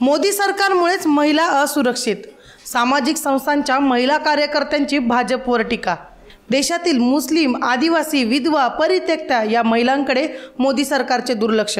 मोदी सरकारमुळेच महिला असुरक्षित, सामाजिक संस्थांच्या महिला कार्यकर्त्यांची भाजपवर टीका। देशातील मुस्लिम, आदिवासी, विधवा, परित्यक्त्या या महिलांकडे मोदी सरकारचे दुर्लक्ष।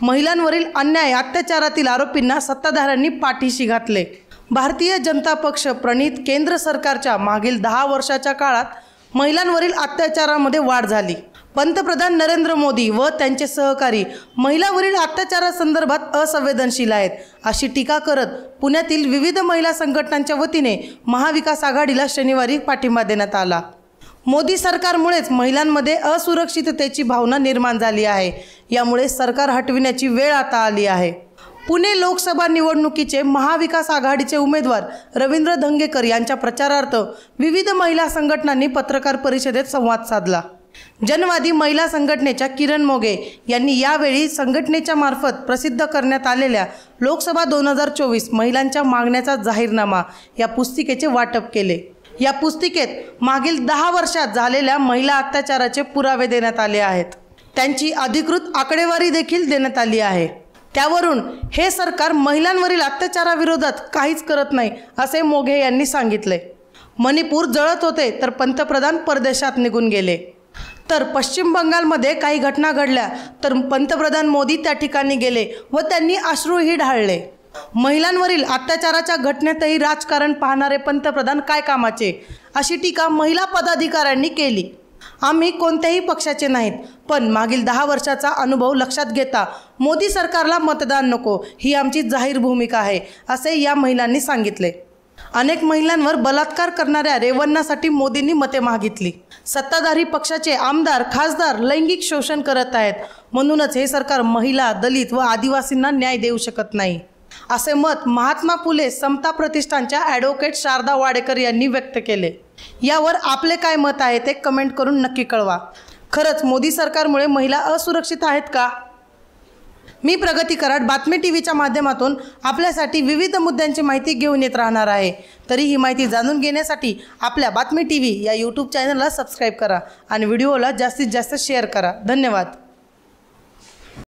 महिलांवरील अन्याय अत्याचारातील आरोपींना सत्ताधाऱ्यांनी पाठीशी घातले। भारतीय जनता पक्ष प्रणित केंद्र सरकारच्या मागील 10 वर्षाच्या काळात महिलांवरील अत्याचारामध्ये वाढ झाली। पंतप्रधान नरेंद्र मोदी व त्यांचे सहकारी महिलांवरील अत्याचारासंदर्भात असंवेदनशील आहेत, अशी टीका करत पुण्यातील विविध महिला संघटनांच्या वतीने महाविकास आघाडीला शनिवारी पाठिंबा देण्यात आला। मोदी सरकारमुळेच महिलांमध्ये असुरक्षिततेची भावना निर्माण झाली आहे, यामुळे सरकार हटविण्याची वेळ आता आली आहे। पुणे लोकसभा निवडणुकीचे महाविकास आघाडीचे उमेदवार रवींद्र धंगेकर यांच्या प्रचारार्थ विविध महिला संघटनांनी पत्रकार परिषदेत संवाद साधला। जनवादी महिला संघटनेच्या किरण मोगे यांनी यावेळी संघटनेच्या मार्फत प्रसिद्ध करण्यात आलेल्या लोकसभा 2024 महिलांच्या मागण्याचा जाहीरनामा या पुस्तिकेचे वाटप केले। या पुस्तिकेत मागील 10 वर्षात झालेल्या महिला अत्याचाराचे पुरावे देण्यात आले आहेत। त्यांची अधिकृत आकडेवारी देखील देण्यात आली आहे। त्यावरून हे सरकार महिलांवरील अत्याचाराविरोधात काहीच करत नाही, असे मोघे यांनी सांगितले। मणिपूर जळत होते तर पंतप्रधान परदेशात निघून गेले, तर पश्चिम बंगालमध्ये काही घटना घडल्या तर पंतप्रधान मोदी त्या ठिकाणी गेले व त्यांनी अश्रूही ढाळले। महिलांवरील अत्याचाराच्या घटनेतही राजकारण पाहणारे पंतप्रधान काय कामाचे, अशी टीका महिला पदाधिकाऱ्यांनी केली। आम्ही कोणत्याही पक्षाचे नाहीत, पण मागील 10 वर्षाचा अनुभव लक्षात घेता मोदी सरकारला मतदान नको, ही आमची जाहीर भूमिका आहे, असे या महिलांनी सांगितले। अनेक महिलांवर बलात्कार करणाऱ्या रेवन्नासाठी मोदींनी मते मागितली। सत्ताधारी पक्षाचे आमदार, खासदार लैंगिक शोषण करत आहेत, म्हणूनच हे सरकार महिला, दलित व आदिवासींना न्याय देऊ शकत नाही, असे मत महात्मा फुले समता प्रतिष्ठानच्या ॲडव्होकेट शारदा वाडेकर यांनी व्यक्त केले। यावर आपले काय मत आहे ते कमेंट करून नक्की कळवा। खरंच मोदी सरकारमुळे महिला असुरक्षित आहेत का? मी प्रगती कराड बातमी टीव्हीच्या माध्यमातून आपल्यासाठी विविध मुद्द्यांची माहिती घेऊन येत राहणार आहे। तरी ही माहिती जाणून घेण्यासाठी आपल्या बातमी टीव्ही या यूट्यूब चॅनलला सबस्क्राईब करा आणि व्हिडिओला जास्तीत जास्त शेअर करा। धन्यवाद।